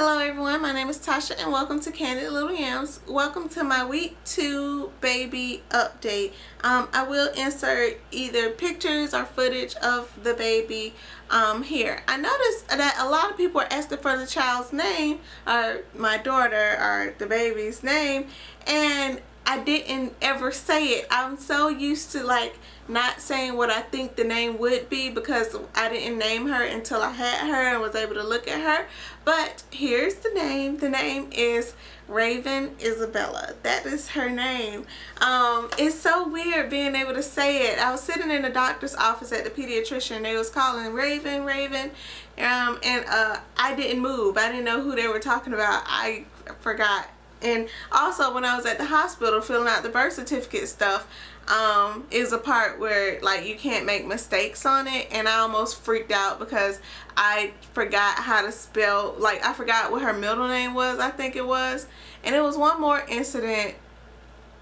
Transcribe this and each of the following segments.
Hello everyone, my name is Tasha and welcome to Candied Little Yams. Welcome to my week 2 baby update. I will insert either pictures or footage of the baby here. I noticed that a lot of people are asking for the child's name, or my daughter, or the baby's name, and I didn't ever say it. I'm so used to not saying what I think the name would be because I didn't name her until I had her and was able to look at her. But here's the name. The name is Raven Isabella. That is her name. It's so weird being able to say it. I was sitting in the doctor's office at the pediatrician. They was calling Raven, Raven, and I didn't move. I didn't know who they were talking about. I forgot. And also when I was at the hospital filling out the birth certificate stuff, is a part where you can't make mistakes on it, and I almost freaked out because I forgot how to spell, I forgot what her middle name was, I think it was. And it was one more incident.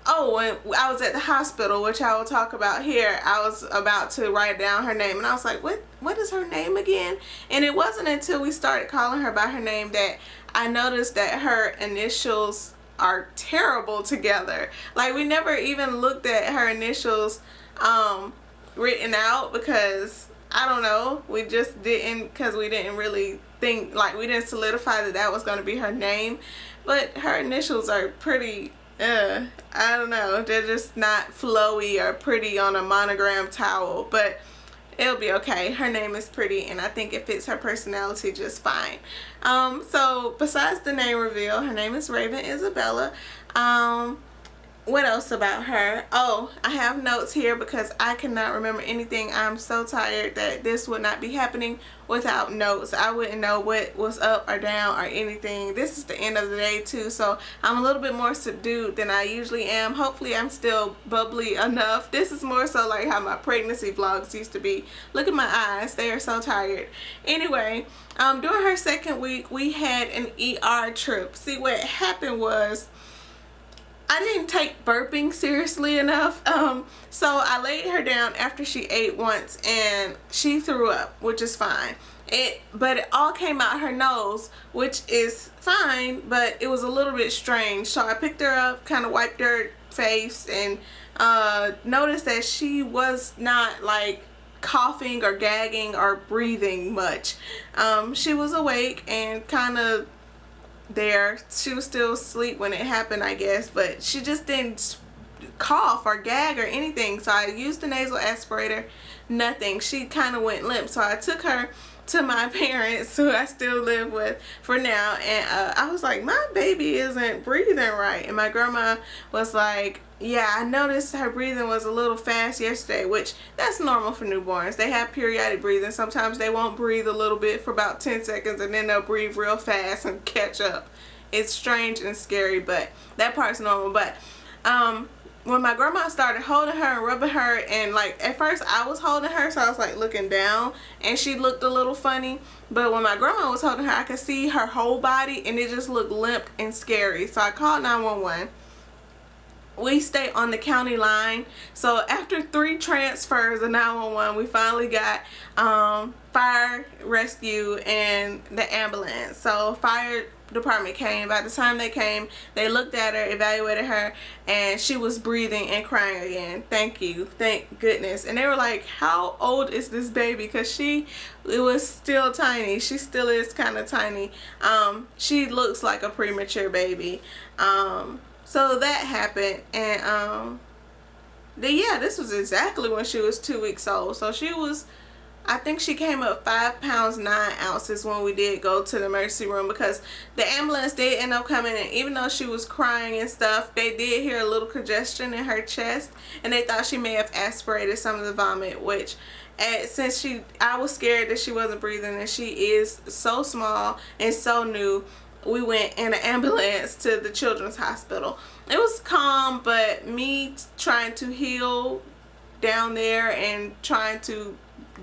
Oh, when I was at the hospital, which I will talk about here, I was about to write down her name and I was like, what is her name again? And it wasn't until we started calling her by her name that I noticed that her initials are terrible together. We never even looked at her initials written out because I don't know, we just didn't, because we didn't really think, we didn't solidify that that was going to be her name. But her initials are pretty I don't know, they're just not flowy or pretty on a monogram towel, but it'll be okay. Her name is pretty and I think it fits her personality just fine. So besides the name reveal, her name is Raven Isabella. What else about her? Oh, I have notes here because I cannot remember anything. I'm so tired that this would not be happening without notes. I wouldn't know what was up or down or anything. This is the end of the day too, so I'm a little bit more subdued than I usually am. Hopefully I'm still bubbly enough. This is more so like how my pregnancy vlogs used to be. Look at my eyes, they are so tired. Anyway, during her second week we had an ER trip. See, what happened was I didn't take burping seriously enough, so I laid her down after she ate once and she threw up, which is fine. But it all came out her nose, which is fine, but it was a little bit strange. So I picked her up, kind of wiped her face, and noticed that she was not coughing or gagging or breathing much. She was awake and kind of there. She was still asleep when it happened, I guess, but she just didn't cough or gag or anything. So I used the nasal aspirator, nothing. She kind of went limp, so I took her to my parents, who I still live with for now, and I was like, my baby isn't breathing right. And my grandma was like, yeah, I noticed her breathing was a little fast yesterday, which that's normal for newborns. They have periodic breathing. Sometimes they won't breathe a little bit for about 10 seconds and then they'll breathe real fast and catch up. It's strange and scary, but that part's normal. But when my grandma started holding her and rubbing her, and at first I was holding her, so I was looking down and she looked a little funny, but when my grandma was holding her I could see her whole body and it just looked limp and scary. So I called 911. We stay on the county line, so after 3 transfers of 911 we finally got fire, rescue, and the ambulance. So fire department came. By the time they came, they looked at her, evaluated her, and she was breathing and crying again. Thank you, thank goodness. And they were like, how old is this baby? Because it was still tiny. She still is kind of tiny. She looks like a premature baby. So that happened, and yeah, this was exactly when she was 2 weeks old. So she was, I think she came up 5 pounds 9 ounces when we did go to the emergency room, because the ambulance did end up coming, and even though she was crying and stuff, they did hear a little congestion in her chest and they thought she may have aspirated some of the vomit, which since I was scared that she wasn't breathing, and she is so small and so new, we went in an ambulance to the children's hospital. It was calm, but me trying to heal down there and trying to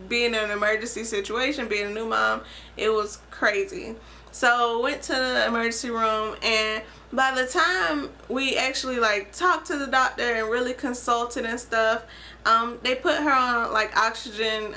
be in an emergency situation, being a new mom, it was crazy. So went to the emergency room, and by the time we actually talked to the doctor and really consulted and stuff, they put her on oxygen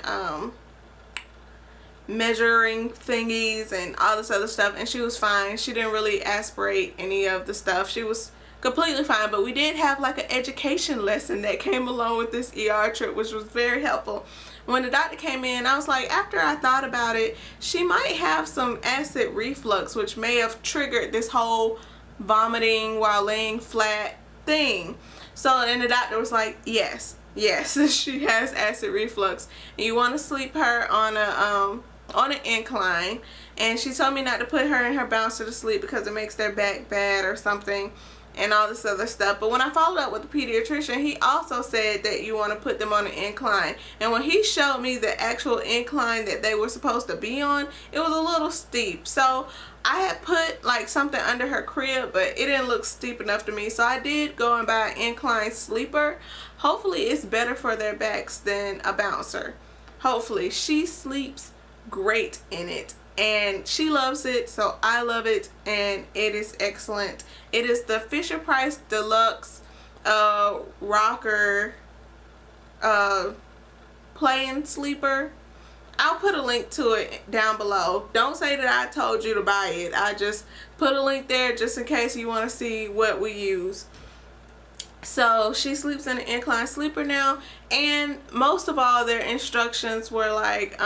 measuring thingies and all this other stuff, and she was fine. She didn't really aspirate any of the stuff. She was completely fine. But we did have like an education lesson that came along with this ER trip, which was very helpful. When the doctor came in, I was like, after I thought about it, she might have some acid reflux, which may have triggered this whole vomiting while laying flat thing. So, and the doctor was like, yes, she has acid reflux, and you want to sleep her on an incline. And she told me not to put her in her bouncer to sleep because it makes their back bad or something, and all this other stuff. But when I followed up with the pediatrician, he also said that you want to put them on an incline. And when he showed me the actual incline that they were supposed to be on, it was a little steep. So I had put like something under her crib, but it didn't look steep enough to me. So I did go and buy an incline sleeper. Hopefully it's better for their backs than a bouncer. Hopefully. She sleeps great in it, and she loves it, so I love it, and it is excellent. It is the Fisher-Price Deluxe rocker play-in sleeper. I'll put a link to it down below. Don't say that I told you to buy it. I just put a link there just in case you want to see what we use. So she sleeps in an incline sleeper now, and most of all their instructions were like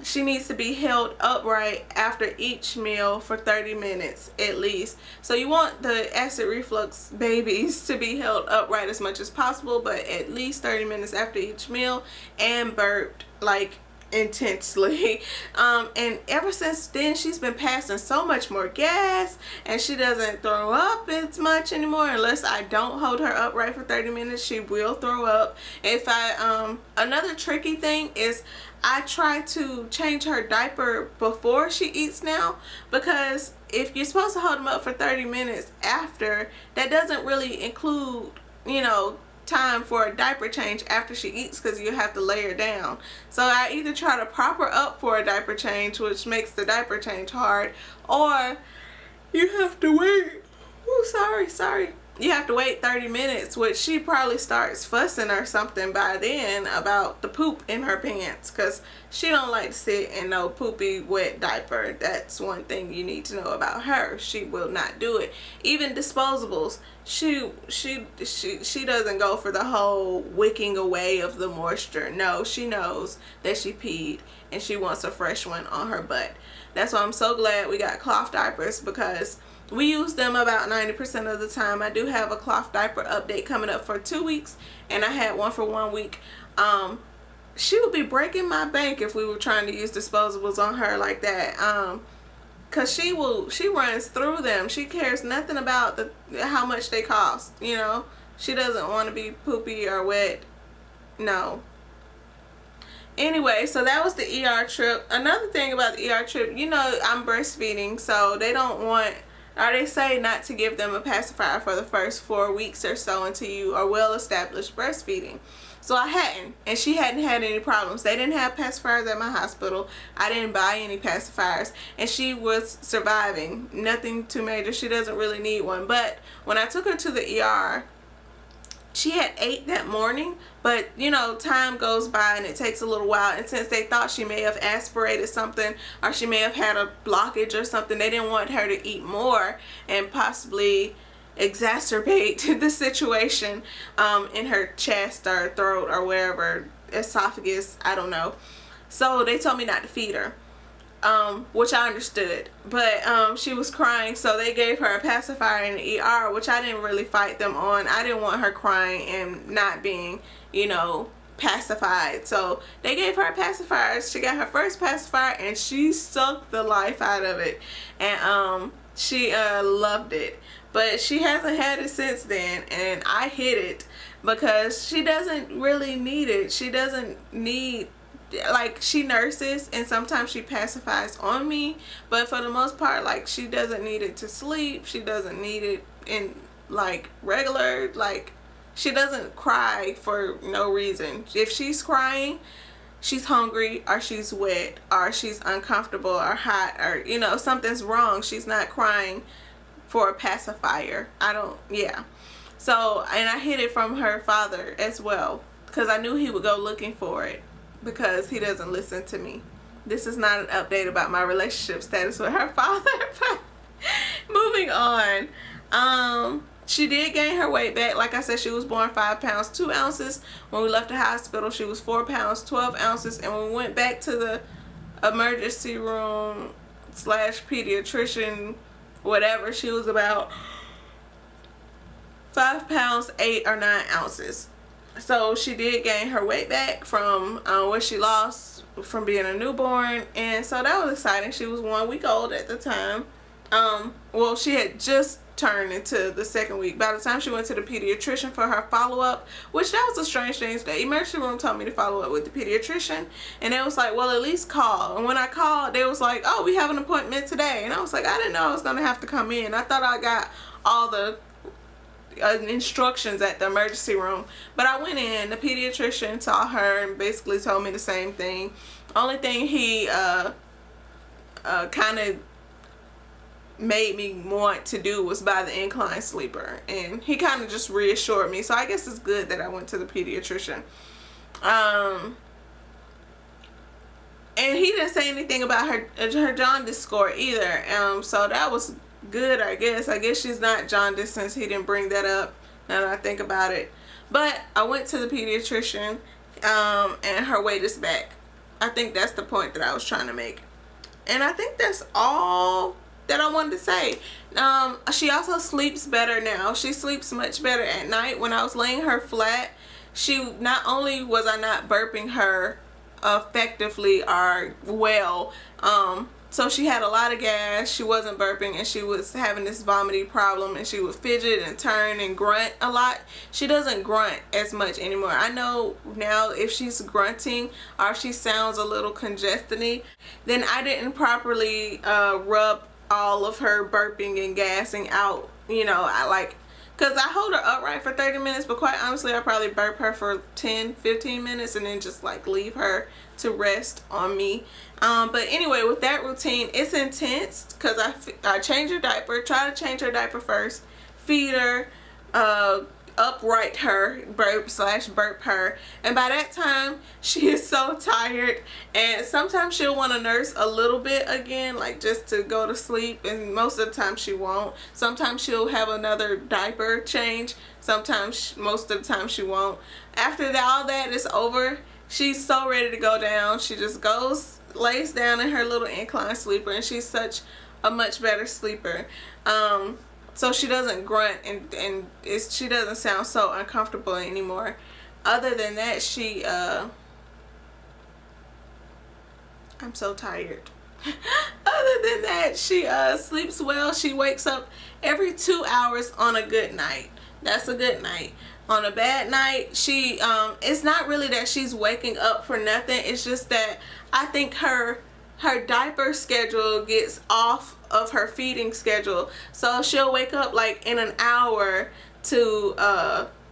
she needs to be held upright after each meal for 30 minutes at least. So you want the acid reflux babies to be held upright as much as possible, but at least 30 minutes after each meal, and burped like intensely. And ever since then she's been passing so much more gas, and she doesn't throw up as much anymore. Unless I don't hold her upright for 30 minutes, she will throw up. If I another tricky thing is I try to change her diaper before she eats now, because if you're supposed to hold them up for 30 minutes after, that doesn't really include, you know, time for a diaper change after she eats, because you have to lay her down. So I either try to prop her up for a diaper change, which makes the diaper change hard, or you have to wait. Oh, sorry. You have to wait 30 minutes, which she probably starts fussing or something by then about the poop in her pants, because she don't like to sit in no poopy wet diaper. That's one thing you need to know about her. She will not do it. Even disposables, she doesn't go for the whole wicking away of the moisture. No, she knows that she peed and she wants a fresh one on her butt. That's why I'm so glad we got cloth diapers, because we use them about 90% of the time. I do have a cloth diaper update coming up for 2 weeks, and I had one for 1 week. She would be breaking my bank if we were trying to use disposables on her like that. Cause she runs through them. She cares nothing about how much they cost. You know, she doesn't want to be poopy or wet. No. Anyway, so that was the ER trip. Another thing about the ER trip, you know, I'm breastfeeding, so they don't want, or they say not to give them a pacifier for the first 4 weeks or so until you are well established breastfeeding. So I hadn't, and she hadn't had any problems. They didn't have pacifiers at my hospital. I didn't buy any pacifiers, and she was surviving. Nothing too major. She doesn't really need one. But when I took her to the ER, she had ate that morning, but you know, time goes by and it takes a little while, and since they thought she may have aspirated something, or she may have had a blockage or something, they didn't want her to eat more and possibly exacerbate the situation in her chest or throat or wherever, esophagus, I don't know. So they told me not to feed her, which I understood, but she was crying, so they gave her a pacifier in the ER, which I didn't really fight them on. I didn't want her crying and not being, you know, pacified, so they gave her a pacifier. She got her first pacifier and she sucked the life out of it, and she loved it. But she hasn't had it since then, and I hid it because she doesn't really need it. She doesn't need, like, she nurses and sometimes she pacifies on me, but for the most part, like, she doesn't need it to sleep. She doesn't need it in, like, regular, like, she doesn't cry for no reason. If she's crying, she's hungry, or she's wet, or she's uncomfortable or hot, or, you know, something's wrong. She's not crying for a pacifier. So, and I hid it from her father as well, because I knew he would go looking for it, because he doesn't listen to me. This is not an update about my relationship status with her father. But moving on. She did gain her weight back. Like I said, she was born 5 pounds 2 ounces. When we left the hospital, she was 4 pounds 12 ounces. And when we went back to the emergency room / pediatrician, whatever, she was about 5 pounds 8 or 9 ounces. So she did gain her weight back from what she lost from being a newborn. And so that was exciting. She was 1 week old at the time. Well, she had just turned into the 2nd week. By the time she went to the pediatrician for her follow-up, which that was a strange thing. The emergency room told me to follow up with the pediatrician, and they was like, well, at least call. And when I called, they was like, oh, we have an appointment today. And I was like, I didn't know I was gonna have to come in. I thought I got all the instructions at the emergency room. But I went in, the pediatrician saw her and basically told me the same thing. Only thing he kind of made me want to do was buy the incline sleeper, and he kind of just reassured me. So I guess it's good that I went to the pediatrician. And he didn't say anything about her jaundice score either. So that was good, I guess. I guess she's not jaundice since he didn't bring that up, now that I think about it. But I went to the pediatrician, and her weight is back. I think that's the point that I was trying to make. And I think that's all that I wanted to say. She also sleeps better now. She sleeps much better at night. When I was laying her flat, not only was I not burping her effectively or well, so she had a lot of gas, she wasn't burping, and she was having this vomiting problem, and she would fidget and turn and grunt a lot. She doesn't grunt as much anymore. I know now if she's grunting or if she sounds a little congested, then I didn't properly rub all of her burping and gassing out. You know, because I hold her upright for 30 minutes, but quite honestly, I probably burp her for 10-15 minutes and then just like leave her to rest on me. But anyway, with that routine, it's intense because I change her diaper, try to change her diaper first, feed her, upright her, burp her, and by that time she is so tired, and sometimes she'll want to nurse a little bit again, like just to go to sleep, and most of the time she won't. Sometimes she'll have another diaper change, sometimes, most of the time she won't. After all that is over, she's so ready to go down. She just lays down in her little incline sleeper, and she's such a much better sleeper. So she doesn't grunt, and she doesn't sound so uncomfortable anymore. Other than that, I'm so tired. Other than that, she sleeps well. She wakes up every 2 hours on a good night. That's a good night. On a bad night, it's not really that she's waking up for nothing. It's just that I think her diaper schedule gets off of her feeding schedule. So she'll wake up like in an hour to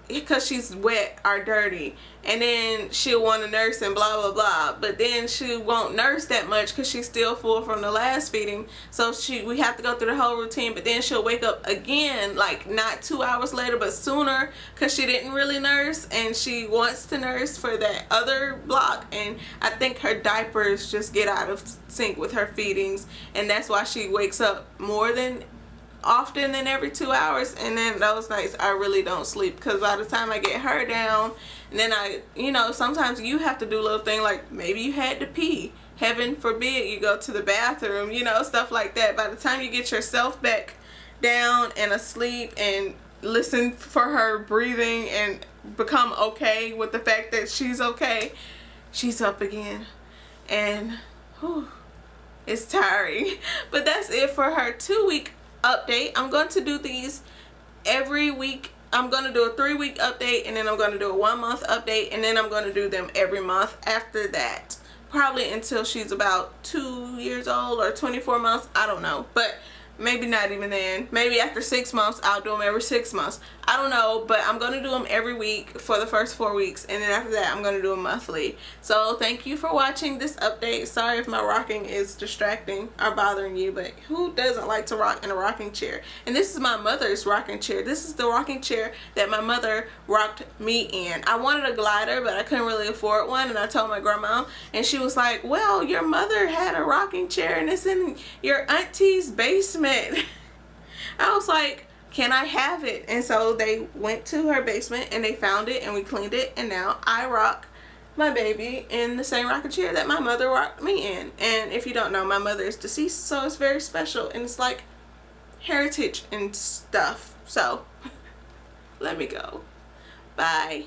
because she's wet or dirty, and then she'll want to nurse and blah blah blah, but then she won't nurse that much because she's still full from the last feeding. So we have to go through the whole routine, but then she'll wake up again, like not 2 hours later but sooner, because she didn't really nurse and she wants to nurse for that other block. And I think her diapers just get out of sync with her feedings, and that's why she wakes up more than often than every 2 hours. And then those nights I really don't sleep, because by the time I get her down, and then sometimes you have to do a little thing like maybe you had to pee, heaven forbid you go to the bathroom, stuff like that. By the time you get yourself back down and asleep and listen for her breathing and become okay with the fact that she's okay, she's up again, and it's tiring. But that's it for her 2-week update. I'm going to do these every week. I'm going to do a 3-week update, and then I'm going to do a 1-month update, and then I'm going to do them every month after that, probably until she's about 2 years old or 24 months. I don't know, but maybe not even then. Maybe after 6 months, I'll do them every 6 months. I don't know, but I'm going to do them every week for the first 4 weeks, and then after that, I'm going to do them monthly. So thank you for watching this update. Sorry if my rocking is distracting or bothering you, but who doesn't like to rock in a rocking chair? And this is my mother's rocking chair. This is the rocking chair that my mother rocked me in. I wanted a glider, but I couldn't really afford one, and I told my grandma, and she was like, well, your mother had a rocking chair, and it's in your auntie's basement. I was like, can I have it? And so they went to her basement and they found it, and we cleaned it, and now I rock my baby in the same rocking chair that my mother rocked me in. And if you don't know, my mother is deceased, so it's very special, and it's like heritage and stuff. So let me go. Bye.